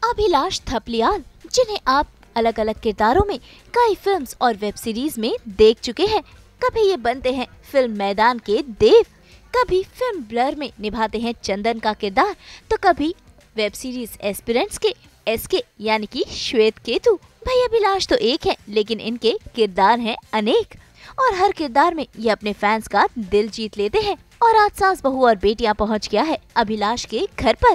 अभिलाष थपलियाल, जिन्हें आप अलग अलग किरदारों में कई फिल्म्स और वेब सीरीज में देख चुके हैं। कभी ये बनते हैं फिल्म मैदान के देव, कभी फिल्म ब्लर में निभाते हैं चंदन का किरदार, तो कभी वेब सीरीज एस्पिरेंट्स के एसके यानी कि श्वेत केतु। भाई अभिलाष तो एक है, लेकिन इनके किरदार हैं अनेक और हर किरदार में ये अपने फैंस का दिल जीत लेते हैं। और आज सास बहू और बेटियां पहुंच गया है अभिलाष के घर पर।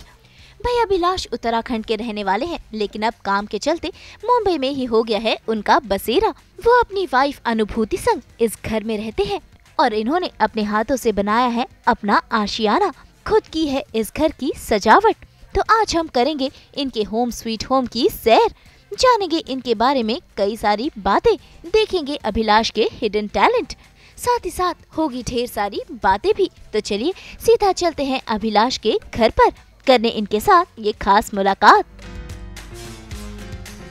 भाई अभिलाष उत्तराखंड के रहने वाले हैं, लेकिन अब काम के चलते मुंबई में ही हो गया है उनका बसेरा। वो अपनी वाइफ अनुभूति संग इस घर में रहते हैं और इन्होंने अपने हाथों से बनाया है अपना आशियाना, खुद की है इस घर की सजावट। तो आज हम करेंगे इनके होम स्वीट होम की सैर, जानेंगे इनके बारे में कई सारी बातें, देखेंगे अभिलाष के हिडन टैलेंट, साथ ही साथ होगी ढेर सारी बातें भी। तो चलिए सीधा चलते हैं अभिलाष के घर पर करने इनके साथ ये खास मुलाकात।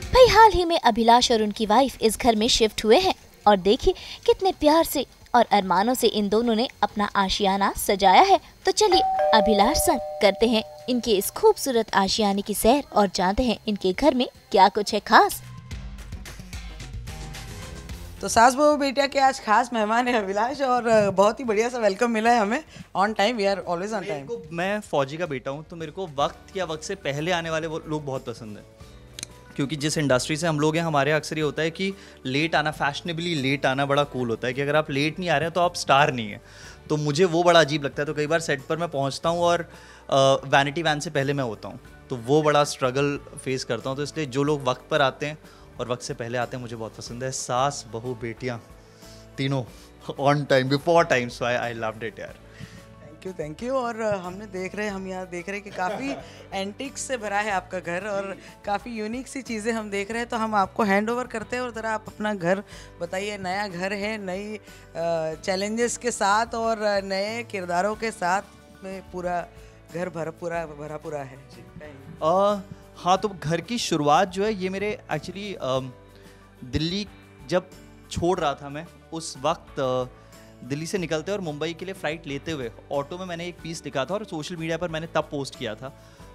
भाई हाल ही में अभिलाष और उनकी वाइफ इस घर में शिफ्ट हुए हैं और देखिए कितने प्यार से और अरमानों से इन दोनों ने अपना आशियाना सजाया है। तो चलिए अभिलाष संग करते हैं इनके इस खूबसूरत आशियाने की सैर और जानते हैं इनके घर में क्या कुछ है खास। तो सास बहू बेटिया के आज खास मेहमान है अभिलाष और बहुत ही बढ़िया सा वेलकम मिला है हमें। On time, we are always on time. मैं फौजी का बेटा हूँ, तो मेरे को वक्त या वक्त से पहले आने वाले वो लोग बहुत पसंद है, क्योंकि जिस इंडस्ट्री से हम लोग हैं हमारे अक्सर ये होता है कि लेट आना, फैशनेबली लेट आना बड़ा कूल होता है कि अगर आप लेट नहीं आ रहे हैं तो आप स्टार नहीं है। तो मुझे वो बड़ा अजीब लगता है। तो कई बार सेट पर मैं पहुँचता हूँ और वैनिटी वैन से पहले मैं होता हूँ, तो वो बड़ा स्ट्रगल फेस करता हूँ। तो इसलिए जो लोग वक्त पर आते हैं और वक्त से पहले आते हैं मुझे बहुत पसंद है। सास बहू बेटियाँ तीनों on time, before time, so I loved it यार। Thank you. और हम यहाँ देख रहे हैं कि काफ़ी एंटिक्स से भरा है आपका घर और काफ़ी यूनिक सी चीज़ें हम देख रहे हैं। तो हम आपको हैंड ओवर करते हैं और ज़रा आप अपना घर बताइए। नया घर है, नई चैलेंजेस के साथ और नए किरदारों के साथ में पूरा घर भरा है जी। हाँ, तो घर की शुरुआत जो है ये मेरे एक्चुअली दिल्ली जब छोड़ रहा था मैं, उस वक्त दिल्ली से निकलते और मुंबई के लिए फ़्लाइट लेते हुए ऑटो में मैंने एक पीस लिखा था और सोशल मीडिया पर मैंने तब पोस्ट किया था।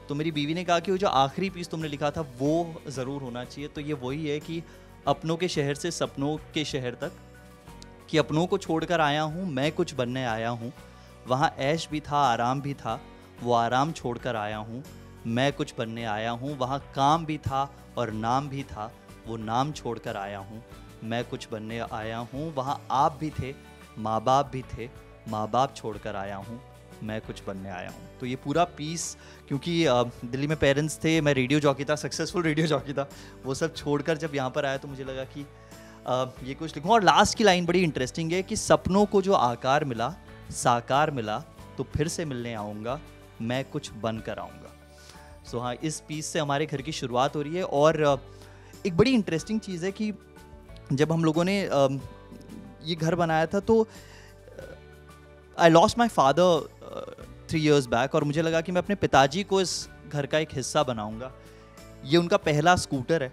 तो मेरी बीवी ने कहा कि वो जो आखिरी पीस तुमने लिखा था वो ज़रूर होना चाहिए। तो ये वही है कि अपनों के शहर से सपनों के शहर तक, कि अपनों को छोड़कर आया हूँ, मैं कुछ बनने आया हूँ। वहाँ ऐश भी था, आराम भी था, वो आराम छोड़कर आया हूँ, मैं कुछ बनने आया हूँ। वहाँ काम भी था और नाम भी था, वो नाम छोड़कर आया हूँ, मैं कुछ बनने आया हूँ। वहाँ आप भी थे, माँ बाप भी थे, माँ बाप छोड़कर आया हूँ, मैं कुछ बनने आया हूँ। तो ये पूरा पीस, क्योंकि दिल्ली में पेरेंट्स थे, मैं रेडियो जॉकी था, सक्सेसफुल रेडियो जॉकी था, वो सब छोड़कर जब यहाँ पर आया तो मुझे लगा कि ये कुछ लिखूँ। और लास्ट की लाइन बड़ी इंटरेस्टिंग है कि सपनों को जो आकार मिला, साकार मिला, तो फिर से मिलने आऊँगा, मैं कुछ बन कर आऊँगा। सो हाँ, इस पीस से हमारे घर की शुरुआत हो रही है। और एक बड़ी इंटरेस्टिंग चीज़ है कि जब हम लोगों ने ये घर बनाया था तो I lost my father 3 years back, और मुझे लगा कि मैं अपने पिताजी को इस घर का एक हिस्सा बनाऊंगा। ये उनका पहला स्कूटर है,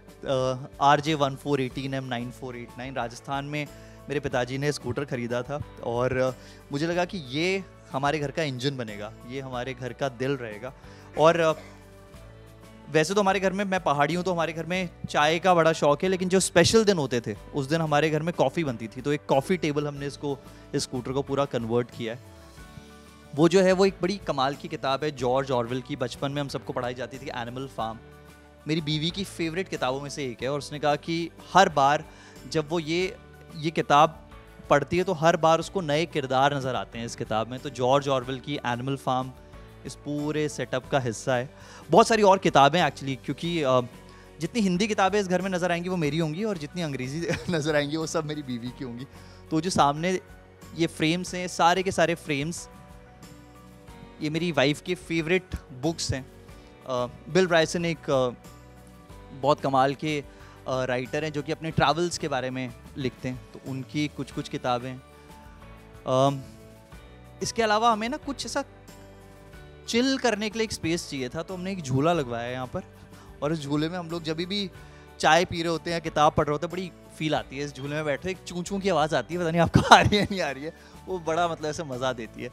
RJ1418M 9489। राजस्थान में मेरे पिताजी ने स्कूटर ख़रीदा था और मुझे लगा कि ये हमारे घर का इंजन बनेगा, ये हमारे घर का दिल रहेगा। और वैसे तो हमारे घर में, मैं पहाड़ी हूँ तो हमारे घर में चाय का बड़ा शौक है, लेकिन जो स्पेशल दिन होते थे उस दिन हमारे घर में कॉफ़ी बनती थी। तो एक कॉफ़ी टेबल हमने इस स्कूटर को पूरा कन्वर्ट किया है। वो जो है वो एक बड़ी कमाल की किताब है, जॉर्ज ऑरवेल की। बचपन में हम सबको पढ़ाई जाती थी, एनिमल फार्म। मेरी बीवी की फेवरेट किताबों में से एक है और उसने कहा कि हर बार जब वो ये किताब पढ़ती है तो हर बार उसको नए किरदार नज़र आते हैं इस किताब में। तो जॉर्ज ऑरवेल की एनिमल फार्म इस पूरे सेटअप का हिस्सा है। बहुत सारी और किताबें एक्चुअली, क्योंकि जितनी हिंदी किताबें इस घर में नज़र आएंगी वो मेरी होंगी और जितनी अंग्रेज़ी नज़र आएंगी वो सब मेरी बीवी की होंगी। तो जो सामने ये फ्रेम्स हैं, सारे के सारे फ्रेम्स, ये मेरी वाइफ के फेवरेट बुक्स हैं। बिल ब्राइसन एक बहुत कमाल के राइटर हैं जो कि अपने ट्रैवल्स के बारे में लिखते हैं, तो उनकी कुछ किताबें। इसके अलावा हमें ना कुछ ऐसा चिल करने के लिए एक स्पेस चाहिए था, तो हमने एक झूला लगवाया है यहाँ पर। और इस झूले में हम लोग जब भी चाय पी रहे होते हैं, किताब पढ़ रहे होते हैं, बड़ी फील आती है इस झूले में बैठे। एक चूं चूं की आवाज़ आती है, पता नहीं आपको आ रही है नहीं आ रही है, वो बड़ा मतलब ऐसे मज़ा देती है।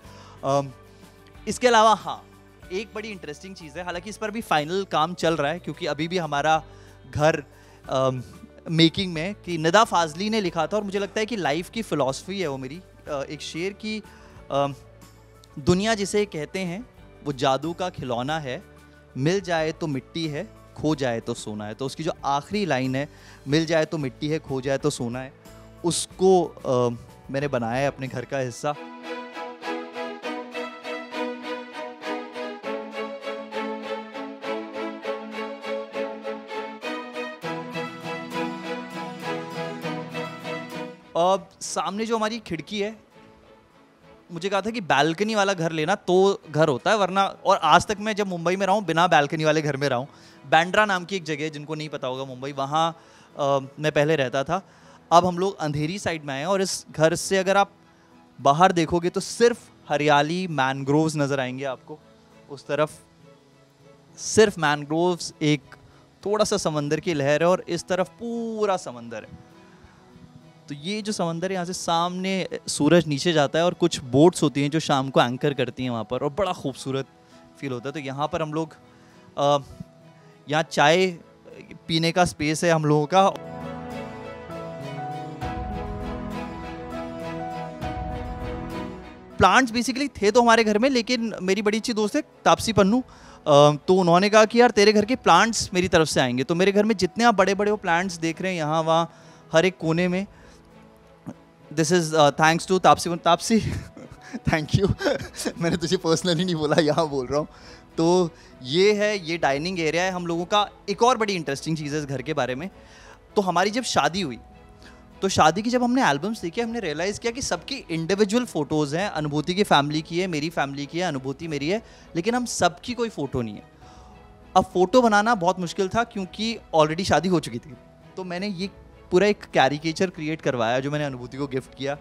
इसके अलावा हाँ, एक बड़ी इंटरेस्टिंग चीज़ है, हालांकि इस पर भी फाइनल काम चल रहा है क्योंकि अभी भी हमारा घर मेकिंग में, कि निदा फाजली ने लिखा था और मुझे लगता है कि लाइफ की फ़िलॉसफी है वो मेरी, एक शेर की, दुनिया जिसे कहते हैं वो जादू का खिलौना है, मिल जाए तो मिट्टी है, खो जाए तो सोना है। तो उसकी जो आखिरी लाइन है, मिल जाए तो मिट्टी है, खो जाए तो सोना है, उसको मैंने बनाया है अपने घर का हिस्सा। सामने जो हमारी खिड़की है, मुझे कहा था कि बालकनी वाला घर लेना तो घर होता है, वरना, और आज तक मैं जब मुंबई में रहा हूँ बिना बालकनी वाले घर में रहा हूँ। बैंड्रा नाम की एक जगह है, जिनको नहीं पता होगा मुंबई, वहाँ मैं पहले रहता था। अब हम लोग अंधेरी साइड में आए हैं और इस घर से अगर आप बाहर देखोगे तो सिर्फ हरियाली, मैनग्रोव्स नज़र आएंगे आपको। उस तरफ सिर्फ मैनग्रोव्स, एक थोड़ा सा समंदर की लहर है और इस तरफ पूरा समंदर है। तो ये जो समंदर है, यहाँ से सामने सूरज नीचे जाता है और कुछ बोट्स होती हैं जो शाम को एंकर करती हैं वहाँ पर, और बड़ा खूबसूरत फील होता है। तो यहाँ पर हम लोग, यहाँ चाय पीने का स्पेस है हम लोगों का। प्लांट्स बेसिकली थे तो हमारे घर में, लेकिन मेरी बड़ी अच्छी दोस्त है तापसी पन्नू, तो उन्होंने कहा कि यार तेरे घर के प्लांट्स मेरी तरफ से आएंगे। तो मेरे घर में जितने आप बड़े बड़े वो प्लांट्स देख रहे हैं यहाँ वहाँ हर एक कोने में, this is thanks to Taapsee. Taapsee thank you मैंने तुझे पर्सनली नहीं बोला, यहाँ बोल रहा हूँ। तो ये है, ये डाइनिंग एरिया है हम लोगों का। एक और बड़ी इंटरेस्टिंग चीज़ है इस घर के बारे में, तो हमारी जब शादी हुई तो शादी की जब हमने एल्बम्स देखी, हमने रियलाइज़ किया कि सबकी इंडिविजुअल फ़ोटोज़ हैं। अनुभूति की फैमिली की है, मेरी फैमिली की है, अनुभूति मेरी है, लेकिन हम सबकी कोई फ़ोटो नहीं है। अब फ़ोटो बनाना बहुत मुश्किल था क्योंकि ऑलरेडी शादी हो चुकी थी। तो मैंने ये पूरा एक कैरिकेचर क्रिएट करवाया जो मैंने अनुभूति को गिफ्ट किया।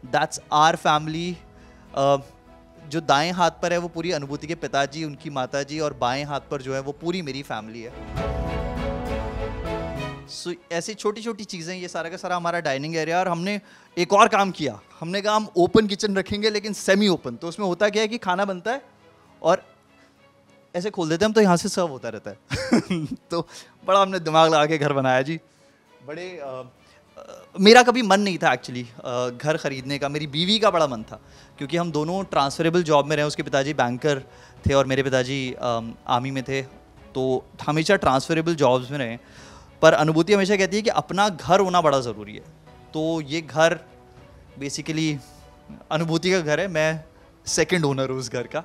That's our family. जो दाएं हाथ पर है वो पूरी अनुभूति के पिताजी, उनकी माताजी, और बाएं हाथ पर जो है वो पूरी मेरी फैमिली है। सो ऐसी छोटी छोटी चीज़ें, ये सारा का सारा हमारा डाइनिंग एरिया। और हमने एक और काम किया, हमने कहा हम ओपन किचन रखेंगे लेकिन सेमी ओपन। तो उसमें होता क्या है कि खाना बनता है और ऐसे खोल देते हैं हम, तो यहाँ से सर्व होता रहता है तो बड़ा हमने दिमाग लगा के घर बनाया जी। बड़े मेरा कभी मन नहीं था एक्चुअली घर ख़रीदने का, मेरी बीवी का बड़ा मन था क्योंकि हम दोनों ट्रांसफरेबल जॉब में रहे। उसके पिताजी बैंकर थे और मेरे पिताजी आर्मी में थे, तो हमेशा ट्रांसफरेबल जॉब्स में रहे। पर अनुभूति हमेशा कहती है कि अपना घर होना बड़ा ज़रूरी है। तो ये घर बेसिकली अनुभूति का घर है, मैं सेकंड ओनर हूँ उस घर का।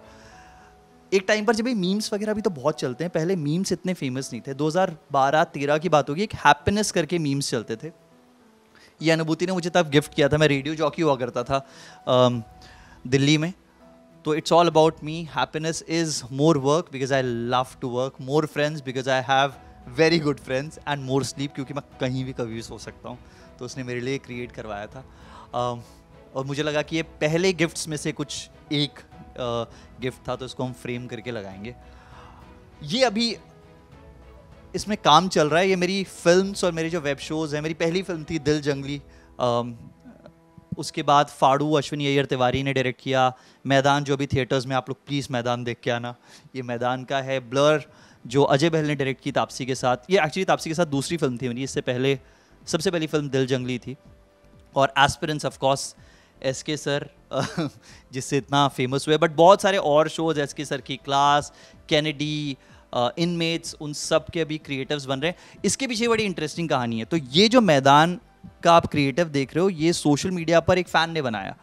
एक टाइम पर जब ये मीम्स वगैरह भी तो बहुत चलते हैं, पहले मीम्स इतने फेमस नहीं थे। 2012-13 की बात होगी, एक हैप्पीनेस करके मीम्स चलते थे। ये अनुभूति ने मुझे तब गिफ्ट किया था, मैं रेडियो जॉकी हुआ करता था दिल्ली में। तो it's all about me, happiness is more work because I love to work, more friends because I have very good friends, and more sleep क्योंकि मैं कहीं भी कभी भी सो सकता हूँ। तो उसने मेरे लिए क्रिएट करवाया था और मुझे लगा कि ये पहले गिफ्ट्स में से कुछ एक गिफ्ट था, तो इसको हम फ्रेम करके लगाएंगे। ये अभी इसमें काम चल रहा है। ये मेरी फिल्म्स और मेरी जो वेब शोज़ हैं, मेरी पहली फिल्म थी दिल जंगली, उसके बाद फाड़ू अश्विनी अय्यर तिवारी ने डायरेक्ट किया, मैदान जो अभी थिएटर्स में, आप लोग प्लीज़ मैदान देख के आना, ये मैदान का है। ब्लर जो अजय बहल ने डायरेक्ट की तापसी के साथ, ये एक्चुअली तापसी के साथ दूसरी फिल्म थी मेरी, इससे पहले सबसे पहली फिल्म दिल जंगली थी। और aspirants of course SK sir जिससे इतना फेमस हुए, बट बहुत सारे और शोज, एसके सर की क्लास, कैनेडी, इनमेट्स, उन सब के अभी क्रिएटिव्स बन रहे हैं। इसके पीछे बड़ी इंटरेस्टिंग कहानी है। तो ये जो मैदान का आप क्रिएटिव देख रहे हो, ये सोशल मीडिया पर एक फ़ैन ने बनाया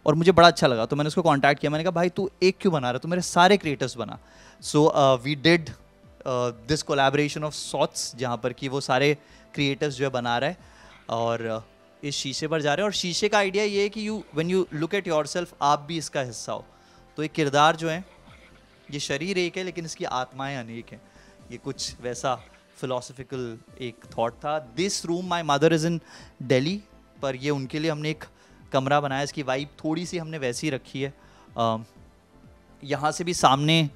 और मुझे बड़ा अच्छा लगा, तो मैंने उसको कॉन्टैक्ट किया। मैंने कहा भाई तू एक क्यों बना रहा है, तो मेरे सारे क्रिएटिव्स बना। So we did this collaboration of sorts, जहाँ पर कि वो सारे क्रिएटिव्स जो है बना रहे हैं और इस शीशे पर जा रहे हैं। और शीशे का आइडिया ये है कि when you look at yourself, आप भी इसका हिस्सा हो। तो एक किरदार जो है, ये शरीर एक है लेकिन इसकी आत्माएं अनेक हैं। ये कुछ वैसा फिलोसफिकल एक थॉट था। This room, my mother is in Delhi, पर ये उनके लिए हमने एक कमरा बनाया, इसकी वाइब थोड़ी सी हमने वैसी रखी है। यहाँ से भी सामने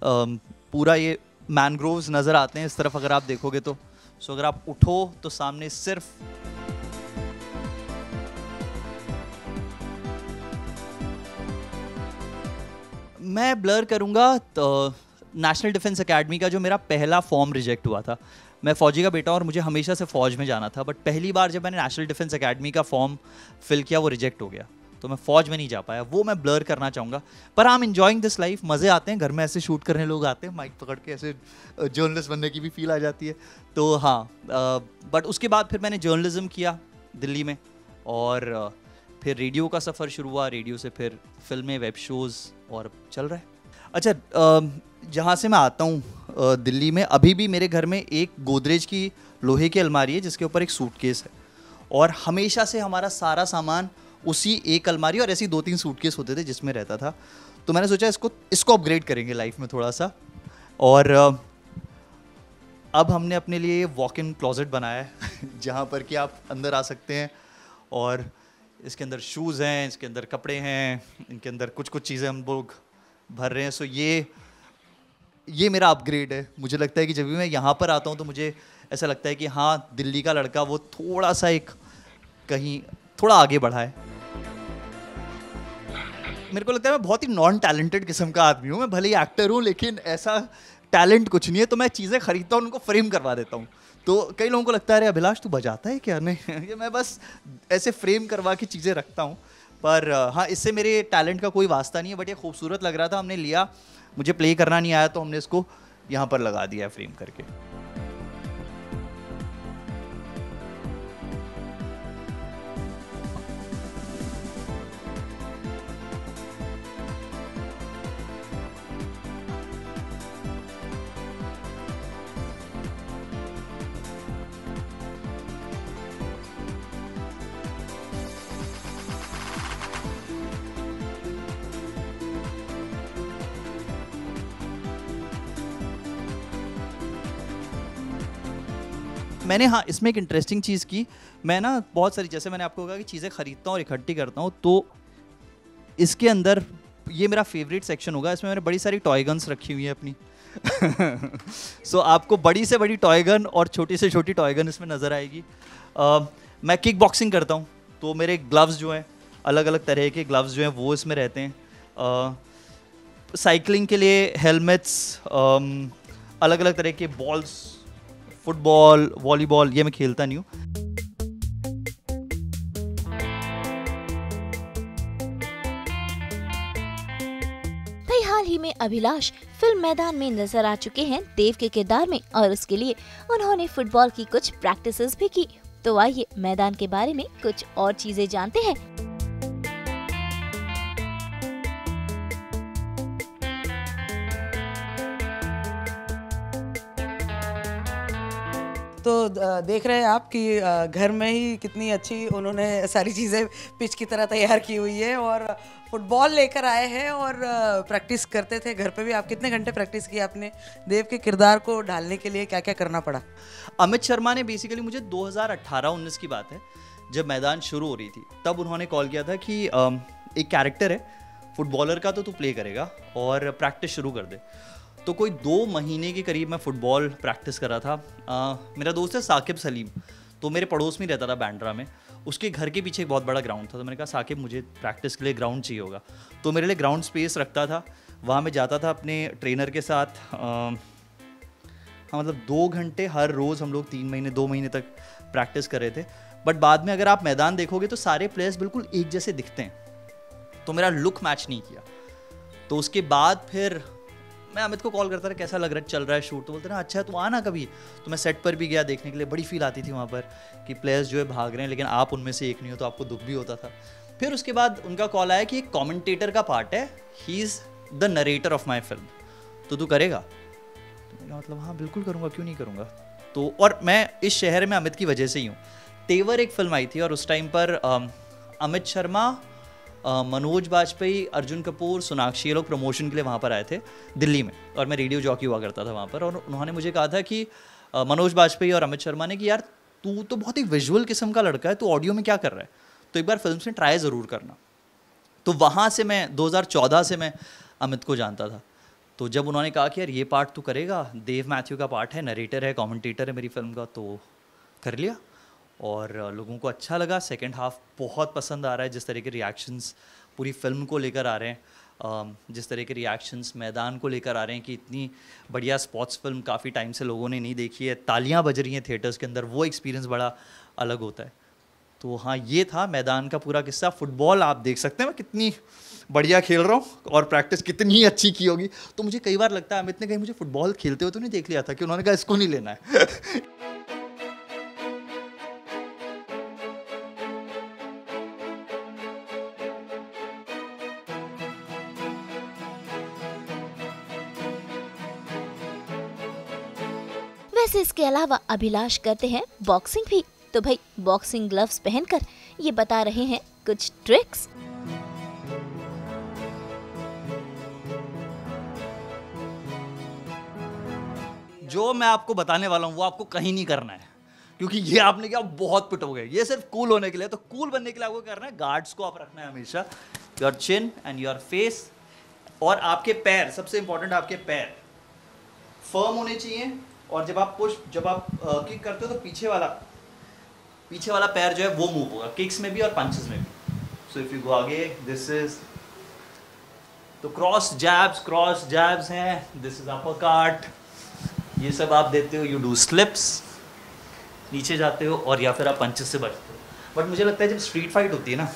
पूरा ये मैनग्रोव्स नज़र आते हैं इस तरफ अगर आप देखोगे तो। सो अगर आप उठो तो सामने सिर्फ मैं ब्लर करूँगा तो नेशनल डिफेंस एकेडमी का जो मेरा पहला फॉर्म रिजेक्ट हुआ था। मैं फ़ौजी का बेटा और मुझे हमेशा से फ़ौज में जाना था, बट पहली बार जब मैंने नेशनल डिफेंस एकेडमी का फॉर्म फिल किया वो रिजेक्ट हो गया, तो मैं फ़ौज में नहीं जा पाया। वो मैं ब्लर करना चाहूँगा, पर I am enjoying this life. मज़े आते हैं, घर में ऐसे शूट करने लोग आते हैं, माइक पकड़ के ऐसे जर्नलिस्ट बनने की भी फील आ जाती है। तो हाँ, बट उसके बाद फिर मैंने जर्नलिज्म किया दिल्ली में, और फिर रेडियो का सफ़र शुरू हुआ, रेडियो से फिर फिल्में, वेब शोज़, और चल रहा है। अच्छा, जहाँ से मैं आता हूँ दिल्ली में, अभी भी मेरे घर में एक गोदरेज की लोहे की अलमारी है जिसके ऊपर एक सूटकेस है, और हमेशा से हमारा सारा सामान उसी एक अलमारी और ऐसी 2-3 सूटकेस होते थे जिसमें रहता था। तो मैंने सोचा इसको अपग्रेड करेंगे लाइफ में थोड़ा सा, और अब हमने अपने लिए वॉक इन क्लोजेट बनाया है जहाँ पर कि आप अंदर आ सकते हैं, और इसके अंदर शूज़ हैं, इसके अंदर कपड़े हैं, इनके अंदर कुछ कुछ चीज़ें हम लोग भर रहे हैं। सो ये मेरा अपग्रेड है। मुझे लगता है कि जब भी मैं यहाँ पर आता हूँ तो मुझे ऐसा लगता है कि हाँ, दिल्ली का लड़का वो थोड़ा सा कहीं थोड़ा आगे बढ़ा है। मेरे को लगता है मैं बहुत ही नॉन टैलेंटेड किस्म का आदमी हूँ। मैं भले ही एक्टर हूँ, लेकिन ऐसा टैलेंट कुछ नहीं है। तो मैं चीज़ें खरीदता हूँ, उनको फ्रेम करवा देता हूँ। तो कई लोगों को लगता है अरे अभिलाष तू बजाता है क्या? नहीं ये मैं बस ऐसे फ्रेम करवा के चीज़ें रखता हूँ। पर हाँ, इससे मेरे टैलेंट का कोई वास्ता नहीं है, बट ये खूबसूरत लग रहा था, हमने लिया। मुझे प्ले करना नहीं आया तो हमने इसको यहाँ पर लगा दिया फ्रेम करके। मैंने हाँ, इसमें एक इंटरेस्टिंग चीज़ की। मैं ना बहुत सारी, जैसे मैंने आपको कहा कि चीज़ें खरीदता हूँ और इकट्ठी करता हूँ, तो इसके अंदर ये मेरा फेवरेट सेक्शन होगा। इसमें मैंने बड़ी सारी टॉय गन्स रखी हुई है अपनी सो आपको बड़ी से बड़ी टॉय गन और छोटी से छोटी टॉय गन इसमें नज़र आएगी। मैं किक बॉक्सिंग करता हूँ, तो मेरे ग्लव्स जो हैं, अलग अलग तरह के ग्लव्स जो हैं वो इसमें रहते हैं। साइकिलिंग के लिए हेलमेट्स, अलग अलग तरह के बॉल्स, फुटबॉल, वॉलीबॉल, ये मैं खेलता नहीं हूँ। भाई हाल ही में अभिलाष फिल्म मैदान में नजर आ चुके हैं देव के किरदार में, और उसके लिए उन्होंने फुटबॉल की कुछ प्रैक्टिसेस भी की। तो आइए मैदान के बारे में कुछ और चीजें जानते हैं। तो देख रहे हैं आप कि घर में ही कितनी अच्छी उन्होंने सारी चीज़ें पिच की तरह तैयार की हुई है, और फुटबॉल लेकर आए हैं और प्रैक्टिस करते थे घर पे भी। आप कितने घंटे प्रैक्टिस की आपने देव के किरदार को ढालने के लिए? क्या क्या करना पड़ा? अमित शर्मा ने बेसिकली मुझे 2018-19 की बात है, जब मैदान शुरू हो रही थी, तब उन्होंने कॉल किया था कि एक कैरेक्टर है फुटबॉलर का, तो तू प्ले करेगा और प्रैक्टिस शुरू कर दे। तो कोई 2 महीने के करीब मैं फ़ुटबॉल प्रैक्टिस कर रहा था। मेरा दोस्त है साकिब सलीम, तो मेरे पड़ोस में रहता था बांद्रा में। उसके घर के पीछे एक बहुत बड़ा ग्राउंड था, तो मैंने कहा साकिब मुझे प्रैक्टिस के लिए ग्राउंड चाहिए होगा। तो मेरे लिए ग्राउंड स्पेस रखता था, वहाँ मैं जाता था अपने ट्रेनर के साथ। हाँ, मतलब 2 घंटे हर रोज़ हम लोग 2 महीने तक प्रैक्टिस कर रहे थे। बट बाद में अगर आप मैदान देखोगे तो सारे प्लेयर्स बिल्कुल एक जैसे दिखते हैं, तो मेरा लुक मैच नहीं किया। तो उसके बाद फिर मैं अमित को कॉल करता था, कैसा लग रहा है, चल रहा है शूट? तो बोलते ना अच्छा तू आना कभी। तो मैं सेट पर भी गया देखने के लिए, बड़ी फील आती थी वहाँ पर कि प्लेयर्स जो है भाग रहे हैं, लेकिन आप उनमें से एक नहीं हो, तो आपको दुख भी होता था। फिर उसके बाद उनका कॉल आया कि एक कॉमेंटेटर का पार्ट है, he is the narrator of my film, तो तू करेगा? तो मैंने मतलब हाँ बिल्कुल करूँगा, क्यों नहीं करूँगा। तो और मैं इस शहर में अमित की वजह से ही हूँ। तेवर एक फिल्म आई थी और उस टाइम पर अमित शर्मा, मनोज बाजपेयी, अर्जुन कपूर, सोनाक्षी, ये लोग प्रमोशन के लिए वहाँ पर आए थे दिल्ली में, और मैं रेडियो जॉकी हुआ करता था वहाँ पर। और उन्होंने मुझे कहा था कि मनोज बाजपेयी और अमित शर्मा ने कि यार तू तो बहुत ही विजुअल किस्म का लड़का है, तू ऑडियो में क्या कर रहा है, तो एक बार फिल्म से ट्राई ज़रूर करना। तो वहाँ से मैं 2014 से मैं अमित को जानता था। तो जब उन्होंने कहा कि यार ये पार्ट तू करेगा, देव मैथ्यू का पार्ट है, नरेटर है, कॉमेंटेटर है मेरी फिल्म का, तो कर लिया। और लोगों को अच्छा लगा। सेकंड हाफ बहुत पसंद आ रहा है, जिस तरह के रिएक्शंस पूरी फिल्म को लेकर आ रहे हैं। जिस तरह के रिएक्शंस मैदान को लेकर आ रहे हैं कि इतनी बढ़िया स्पोर्ट्स फिल्म काफ़ी टाइम से लोगों ने नहीं देखी है, तालियां बज रही हैं थिएटर्स के अंदर, वो एक्सपीरियंस बड़ा अलग होता है। तो हाँ, ये था मैदान का पूरा किस्सा। फुटबॉल आप देख सकते हैं मैं कितनी बढ़िया खेल रहा हूँ और प्रैक्टिस कितनी अच्छी की होगी। तो मुझे कई बार लगता है अमित ने कहीं मुझे फुटबॉल खेलते हुए तो नहीं देख लिया था कि उन्होंने कहा इसको नहीं लेना है। वैसे इसके अलावा अभिलाष करते हैं बॉक्सिंग भी, तो भाई बॉक्सिंग ग्लव्स पहनकर ये बता रहे हैं कुछ ट्रिक्स। जो मैं आपको बताने वाला हूँ वो आपको कहीं नहीं करना है, क्योंकि ये आपने क्या बहुत पिटोगे। ये सिर्फ कूल होने के लिए, तो कूल बनने के लिए आपको करना है, गार्ड्स को आप रखना है हमेशा, your chin and your face, और आपके पैर, सबसे इंपॉर्टेंट आपके पैर फर्म होने चाहिए। और जब आप किक करते हो तो पीछे वाला पैर जो है वो मूव होगा, किक्स में भी और पंचेस में भी। सो इफ यू गो आगे, दिस इज तो क्रॉस जैब्स हैं, दिस इज अपर कट, ये सब आप देते हो। यू डू स्लिप्स, नीचे जाते हो, और या फिर आप पंचेस से बचते हो। बट मुझे लगता है जब स्ट्रीट फाइट होती है ना,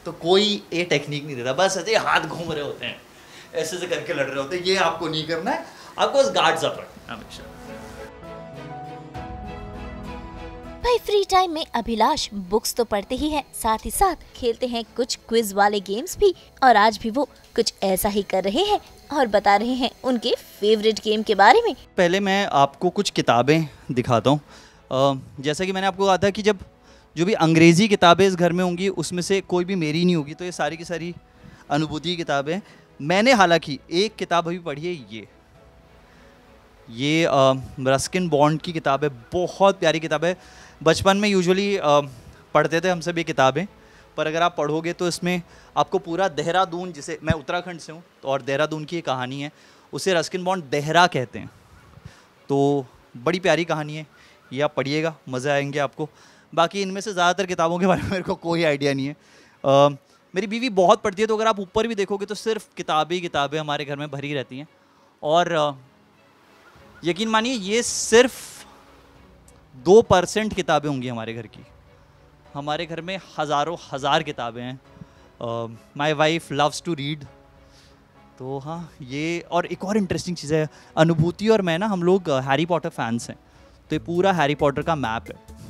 तो कोई ये टेक्निक नहीं देता, बस ऐसे हाथ घूम रहे होते हैं, ऐसे से करके लड़ रहे होते हैं। ये आपको नहीं करना है, आपको बस गार्ड्स अप रखना है हमेशा। भाई फ्री टाइम में अभिलाष बुक्स तो पढ़ते ही हैं, साथ ही साथ खेलते हैं कुछ क्विज वाले गेम्स भी, और आज भी वो कुछ ऐसा ही कर रहे हैं और बता रहे हैं उनके फेवरेट गेम के बारे में। पहले मैं आपको कुछ किताबें दिखाता हूँ। जैसा कि मैंने आपको कहा था कि जब जो भी अंग्रेज़ी किताबें इस घर में होंगी उसमें से कोई भी मेरी नहीं होगी, तो ये सारी की सारी अनुभूति किताबें। मैंने हालांकि एक किताब अभी पढ़ी है, ये रस्किन बॉन्ड की किताब है, बहुत प्यारी किताब है। बचपन में यूजुअली पढ़ते थे हम सब ये किताबें, पर अगर आप पढ़ोगे तो इसमें आपको पूरा देहरादून, जिसे मैं उत्तराखंड से हूँ तो, और देहरादून की एक कहानी है, उसे रस्किन बॉन्ड देहरा कहते हैं। तो बड़ी प्यारी कहानी है, ये आप पढ़िएगा, मज़े आएंगे आपको। बाकी इनमें से ज़्यादातर किताबों के बारे में मेरे को कोई आइडिया नहीं है। मेरी बीवी बहुत पढ़ती है, तो अगर आप ऊपर भी देखोगे तो सिर्फ किताबें हमारे घर में भरी रहती हैं। और यकीन मानिए ये सिर्फ 2% किताबें होंगी हमारे घर की। हमारे घर में हज़ारों हज़ार किताबें हैं। My wife loves to read. तो हाँ, ये और एक और इंटरेस्टिंग चीज़ है, अनुभूति और मैं ना, हम लोग हैरी पॉटर फैंस हैं, तो ये पूरा हैरी पॉटर का मैप है।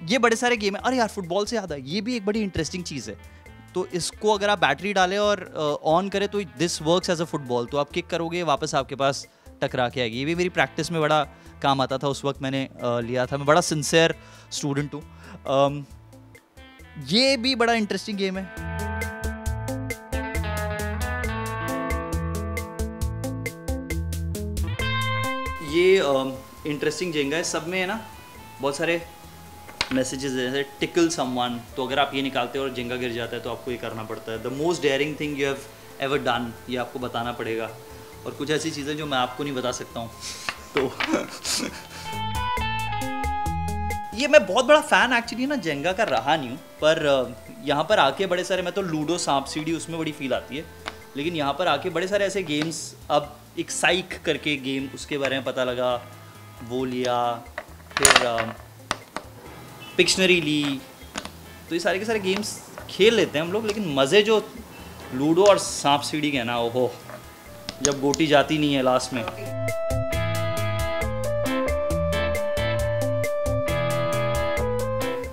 ये बड़े सारे गेम है। अरे यार, फुटबॉल से याद है, ये भी एक बड़ी इंटरेस्टिंग चीज़ है। तो इसको अगर आप बैटरी डालें और ऑन करें तो this works as a football. तो आप किक करोगे, वापस आपके पास टकरा के आएगी। ये भी मेरी प्रैक्टिस में बड़ा काम आता था, उस वक्त मैंने लिया था। मैं बड़ा सिंसियर स्टूडेंट हूँ। ये भी बड़ा इंटरेस्टिंग गेम है। ये इंटरेस्टिंग जेंगा है, सब में है ना बहुत सारे मैसेजेस, जैसे टिकल समवन। तो अगर आप ये निकालते हो और जेंगा गिर जाता है तो आपको ये करना पड़ता है। The most daring thing you have ever done, ये आपको बताना पड़ेगा। और कुछ ऐसी चीज़ें जो मैं आपको नहीं बता सकता हूँ। तो ये मैं बहुत बड़ा फ़ैन एक्चुअली ना जेंगा का रहा नहीं हूँ, पर यहाँ पर आके बड़े सारे, मैं तो लूडो, सांप सीढ़ी, उसमें बड़ी फील आती है। लेकिन यहाँ पर आके बड़े सारे ऐसे गेम्स, अब एक साइक करके गेम, उसके बारे में पता लगा, वो लिया, फिर पिक्शनरी ली। तो ये सारे के सारे गेम्स खेल लेते हैं हम लोग, लेकिन मज़े जो लूडो और सांप सीढ़ी के ना, ओहो, जब गोटी जाती नहीं है लास्ट में।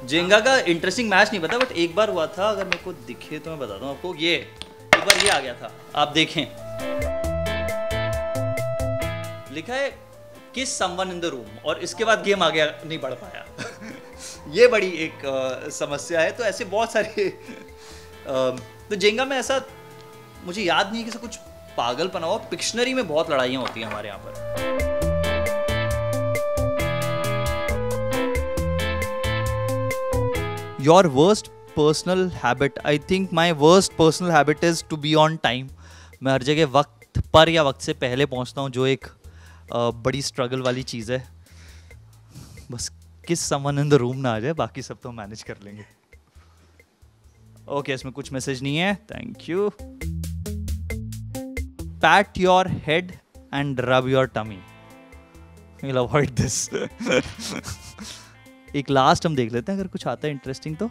जेंगा का इंटरेस्टिंग मैच नहीं पता, बट एक बार हुआ था, अगर मेरे को दिखे तो मैं बताता हूँ आपको। ये एक बार ये आ गया था, आप देखें, लिखा है किस समवन इन द रूम, और इसके बाद गेम आ गया, नहीं बढ़ पाया। ये बड़ी एक समस्या है। तो ऐसे बहुत सारे तो जेंगा में ऐसा मुझे याद नहीं है कि कुछ पागलपना हुआ। पिक्शनरी में बहुत लड़ाइयाँ होती हैं हमारे यहाँ पर। Your worst personal habit, I think my worst personal habit is to be on time. मैं हर जगह वक्त पर या वक्त से पहले पहुँचता हूँ, जो एक बड़ी स्ट्रगल वाली चीज़ है। बस किस समवन इन द रूम ना आ जाए, बाकी सब तो मैनेज कर लेंगे। ओके, इसमें कुछ मैसेज नहीं है, thank you. Pat your head and rub your tummy, will avoid this. एक लास्ट हम देख लेते हैं, अगर कुछ आता है इंटरेस्टिंग तो।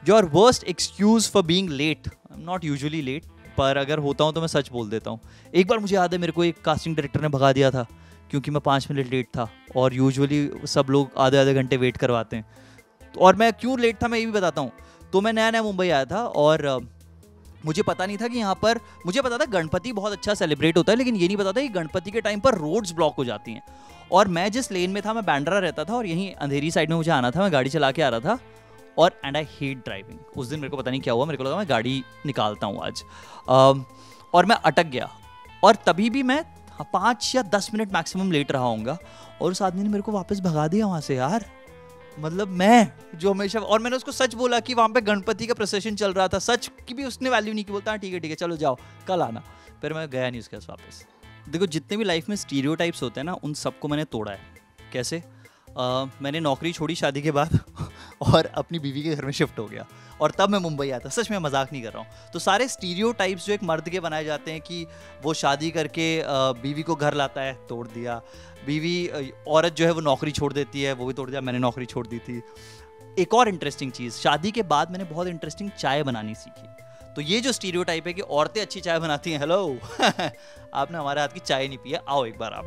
Your worst excuse for being late. I am not usually late, पर अगर होता हूँ तो मैं सच बोल देता हूँ। एक बार मुझे याद है, मेरे को एक कास्टिंग डायरेक्टर ने भगा दिया था क्योंकि मैं 5 मिनट लेट था, और यूजुअली सब लोग आधे आधे घंटे वेट करवाते हैं। और मैं क्यों लेट था मैं ये भी बताता हूँ। तो मैं नया नया मुंबई आया था, और मुझे पता नहीं था कि यहाँ पर, मुझे पता था गणपति बहुत अच्छा सेलिब्रेट होता है, लेकिन ये नहीं पता था कि गणपति के टाइम पर रोड्स ब्लॉक हो जाती हैं। और मैं जिस लेन में था, मैं बैंड्रा रहता था, और यहीं अंधेरी साइड में मुझे आना था, मैं गाड़ी चला के आ रहा था, और एंड आई हेट ड्राइविंग। उस दिन मेरे को पता नहीं क्या हुआ, मेरे को लगा मैं गाड़ी निकालता हूँ आज, और मैं अटक गया, और तभी भी मैं 5 या 10 मिनट मैक्सिमम लेट रहा होऊंगा, और उस आदमी ने मेरे को वापस भगा दिया वहाँ से यार। मतलब मैं जो हमेशा, और मैंने उसको सच बोला कि वहाँ पे गणपति का प्रोसेशन चल रहा था, सच की भी उसने वैल्यू नहीं की। बोलता है ठीक है चलो जाओ, कल आना। फिर मैं गया नहीं उसके पास वापस। देखो, जितने भी लाइफ में स्टीरियोटाइप्स होते हैं ना, उन सबको मैंने तोड़ा है। कैसे? मैंने नौकरी छोड़ी शादी के बाद और अपनी बीवी के घर में शिफ्ट हो गया, और तब मैं मुंबई आया था। सच में मजाक नहीं कर रहा हूँ। तो सारे स्टीरियोटाइप्स जो एक मर्द के बनाए जाते हैं कि वो शादी करके बीवी को घर लाता है, तोड़ दिया। बीवी औरत जो है वो नौकरी छोड़ देती है, वो भी तोड़ दिया। मैंने नौकरी छोड़ दी थी। एक और इंटरेस्टिंग चीज़, शादी के बाद मैंने बहुत इंटरेस्टिंग चाय बनानी सीखी। तो ये जो स्टीरियोटाइप है कि औरतें अच्छी चाय बनाती हैं, हेलो आपने हमारे हाथ की चाय नहीं पी है, आओ एक बार आप।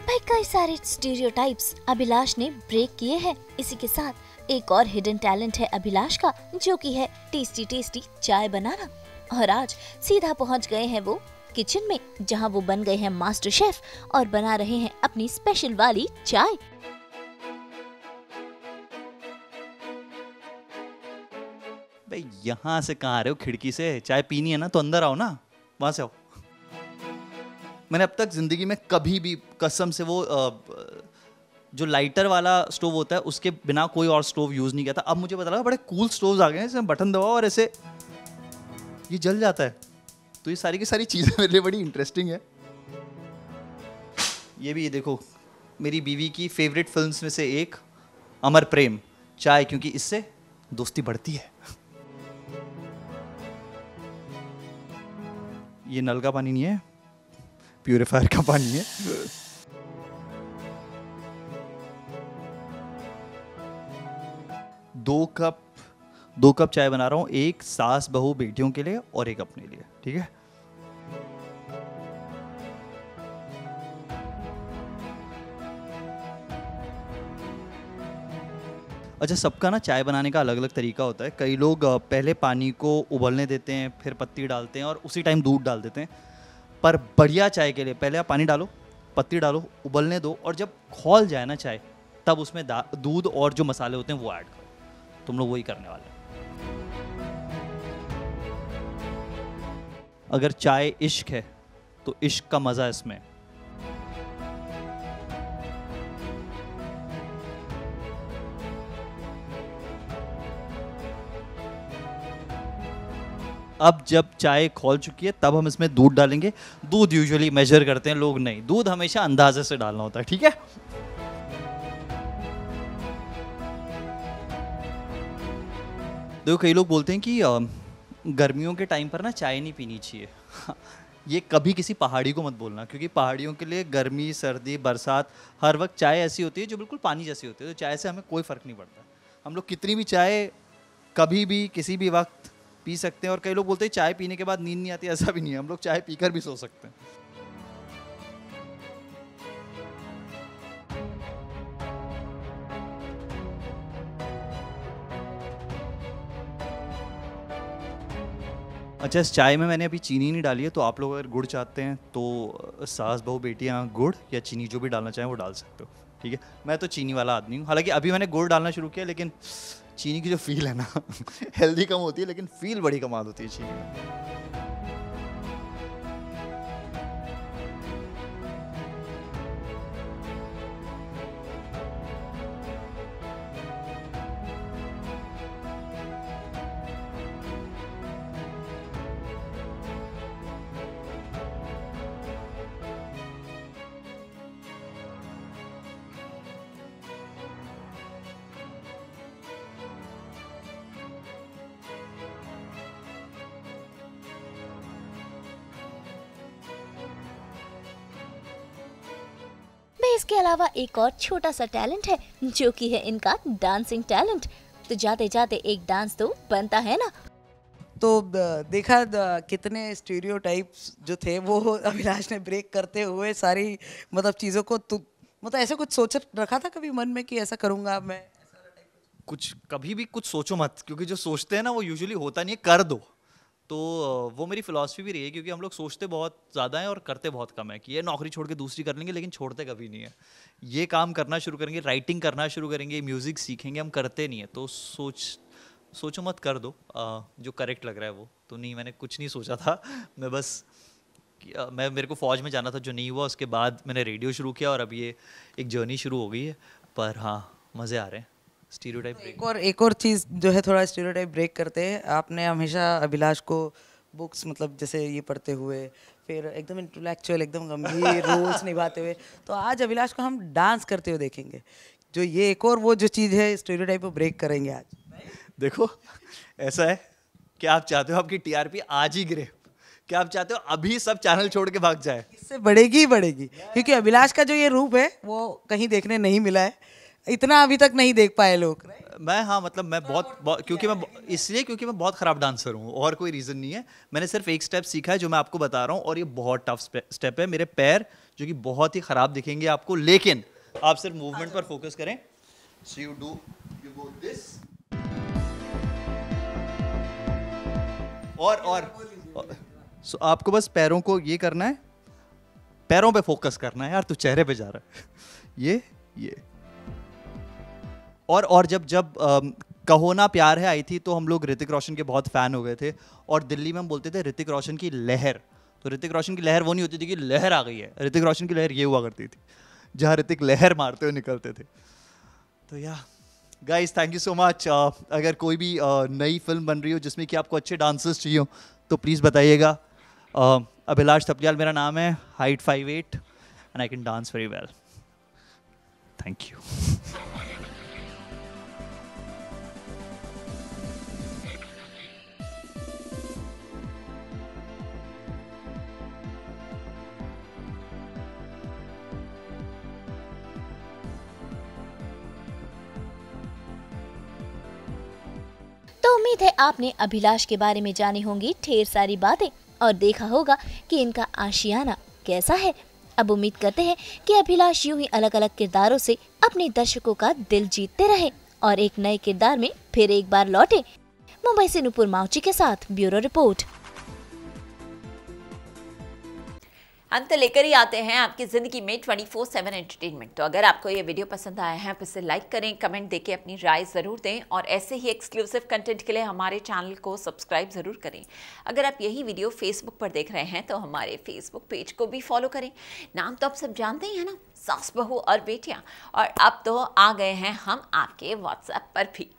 भाई, कई सारे स्टीरियोटाइप्स अभिलाष ने ब्रेक किए हैं। इसी के साथ एक और हिडन टैलेंट है अभिलाष का, जो कि है टेस्टी टेस्टी चाय बनाना। और आज सीधा पहुंच गए हैं वो किचन में, जहां वो बन गए हैं मास्टर शेफ और बना रहे हैं अपनी स्पेशल वाली चाय। भाई यहाँ से कहाँ आ रहे हो? खिड़की से चाय पीनी है ना तो अंदर आओ ना, वहां से आओ। मैंने अब तक जिंदगी में कभी भी कसम से वो जो लाइटर वाला स्टोव होता है उसके बिना कोई और स्टोव यूज नहीं किया था। अब मुझे पता लगा बड़े कूल स्टोव्स आ गए हैं, इसमें बटन दबाओ और ऐसे ये जल जाता है। तो ये सारी की सारी चीजें मेरे लिए बड़ी इंटरेस्टिंग है। ये भी देखो, मेरी बीवी की फेवरेट फिल्म्स में से एक अमर प्रेम, चाय, क्योंकि इससे दोस्ती बढ़ती है। ये नल का पानी नहीं है, प्यूरिफायर का पानी है। दो कप चाय बना रहा हूं, एक सास बहू बेटियों के लिए और एक अपने लिए, ठीक है। अच्छा, सबका ना चाय बनाने का अलग अलग तरीका होता है। कई लोग पहले पानी को उबलने देते हैं, फिर पत्ती डालते हैं और उसी टाइम दूध डाल देते हैं। पर बढ़िया चाय के लिए पहले आप पानी डालो, पत्ती डालो, उबलने दो, और जब खौल जाए ना चाय, तब उसमें दूध और जो मसाले होते हैं वो ऐड करो। तुम लोग वही करने वाले हैं। अगर चाय इश्क है तो इश्क का मजा इसमें। अब जब चाय खौल चुकी है तब हम इसमें दूध डालेंगे। दूध यूजुअली मेजर करते हैं लोग, नहीं, दूध हमेशा अंदाजे से डालना होता है, ठीक है। देखो, कई लोग बोलते हैं कि गर्मियों के टाइम पर ना चाय नहीं पीनी चाहिए। ये कभी किसी पहाड़ी को मत बोलना, क्योंकि पहाड़ियों के लिए गर्मी, सर्दी, बरसात हर वक्त चाय ऐसी होती है जो बिल्कुल पानी जैसी होती है। तो चाय से हमें कोई फ़र्क नहीं पड़ता। हम लोग कितनी भी चाय कभी भी किसी भी वक्त पी सकते हैं। और कई लोग बोलते हैं चाय पीने के बाद नींद नहीं आती, ऐसा भी नहीं है। हम लोग चाय पीकर भी सो सकते हैं। अच्छा, इस चाय में मैंने अभी चीनी नहीं डाली है, तो आप लोग अगर गुड़ चाहते हैं तो सास बहू बेटियां गुड़ या चीनी जो भी डालना चाहें वो डाल सकते हो, ठीक है। मैं तो चीनी वाला आदमी हूँ। हालांकि अभी मैंने गुड़ डालना शुरू किया, लेकिन चीनी की जो फील है ना हेल्दी कम होती है, लेकिन फील बड़ी कमाल होती है चीनी में। इसके अलावा एक और छोटा सा टैलेंट है जो कि है इनका डांसिंग टैलेंट। तो जाते जाते एक डांस तो बनता है ना। तो देखा कितने स्टीरियोटाइप्स जो थे वो अभिलाष ने ब्रेक करते हुए सारी मतलब चीज़ों को मतलब ऐसे कुछ सोच रखा था कभी मन में कि ऐसा करूँगा मैं? कुछ कभी भी कुछ सोचो मत, क्योंकि जो सोचते हैं ना वो यूजुअली होता नहीं है, कर दो। तो वो मेरी फिलॉसफी भी रही है, क्योंकि हम लोग सोचते बहुत ज़्यादा हैं और करते बहुत कम है कि ये नौकरी छोड़ के दूसरी कर लेंगे, लेकिन छोड़ते कभी नहीं है। ये काम करना शुरू करेंगे, राइटिंग करना शुरू करेंगे, म्यूज़िक सीखेंगे, हम करते नहीं है। तो सोचो मत, कर दो जो करेक्ट लग रहा है वो। तो नहीं, मैंने कुछ नहीं सोचा था। मैं बस मेरे को फौज में जाना था, जो नहीं हुआ। उसके बाद मैंने रेडियो शुरू किया और अब ये एक जर्नी शुरू हो गई है। पर हाँ, मज़े आ रहे हैं। Stereotype break. एक और चीज़ जो है, थोड़ा स्टीरियोटाइप ब्रेक करते हैं। आपने हमेशा अभिलाष को बुक्स मतलब जैसे ये पढ़ते हुए, फिर एकदम इंटेलेक्चुअल, एकदम गंभीर रोल्स निभाते हुए, तो आज अभिलाष को हम डांस करते हुए देखेंगे। जो ये एक और वो जो चीज़ है, स्टीरियोटाइप को ब्रेक करेंगे आज। देखो, ऐसा है कि आप चाहते हो आपकी टीआरपी आज ही गिरे, क्या आप चाहते हो अभी सब चैनल छोड़ के भाग जाए? इससे बढ़ेगी ही बढ़ेगी, क्योंकि अभिलाष का जो ये रूप है वो कहीं देखने नहीं मिला है, इतना अभी तक नहीं देख पाए लोग। मैं हाँ मतलब मैं बहुत क्योंकि मैं बहुत ख़राब डांसर हूँ, और कोई रीज़न नहीं है। मैंने सिर्फ एक स्टेप सीखा है जो मैं आपको बता रहा हूँ, और ये बहुत टफ स्टेप है। मेरे पैर जो कि बहुत ही ख़राब दिखेंगे आपको, लेकिन आप सिर्फ मूवमेंट पर फोकस करें। सो यू गो दिस, और सो आपको बस पैरों को ये करना है, पैरों पे फोकस करना है। यार तू चेहरे पे जा रहा है। ये और जब कहो ना प्यार है आई थी, तो हम लोग ऋतिक रोशन के बहुत फ़ैन हो गए थे, और दिल्ली में हम बोलते थे ऋतिक रोशन की लहर। तो ऋतिक रोशन की लहर वो नहीं होती थी कि लहर आ गई है, ऋतिक रोशन की लहर ये हुआ करती थी जहाँ ऋतिक लहर मारते हुए निकलते थे। तो या guys, thank you so much. अगर कोई भी नई फिल्म बन रही हो जिसमें कि आपको अच्छे डांसर्स चाहिए हो, तो प्लीज़ बताइएगा। अभिलाष थपलियाल मेरा नाम है, height 5'8" and I can dance very well. Thank you. तो उम्मीद है आपने अभिलाष के बारे में जानी होंगी ढेर सारी बातें और देखा होगा कि इनका आशियाना कैसा है। अब उम्मीद करते हैं कि अभिलाष यूं ही अलग अलग किरदारों से अपने दर्शकों का दिल जीतते रहे और एक नए किरदार में फिर एक बार लौटे। मुंबई से नुपुर माउची के साथ ब्यूरो रिपोर्ट। हम तो लेकर ही आते हैं आपकी ज़िंदगी में 24/7 एंटरटेनमेंट। तो अगर आपको ये वीडियो पसंद आया है तो इसे लाइक करें, कमेंट देके अपनी राय ज़रूर दें, और ऐसे ही एक्सक्लूसिव कंटेंट के लिए हमारे चैनल को सब्सक्राइब ज़रूर करें। अगर आप यही वीडियो फेसबुक पर देख रहे हैं तो हमारे फेसबुक पेज को भी फॉलो करें। नाम तो आप सब जानते ही हैं ना, सास बहू और बेटियाँ। और अब तो आ गए हैं हम आपके व्हाट्सएप पर भी।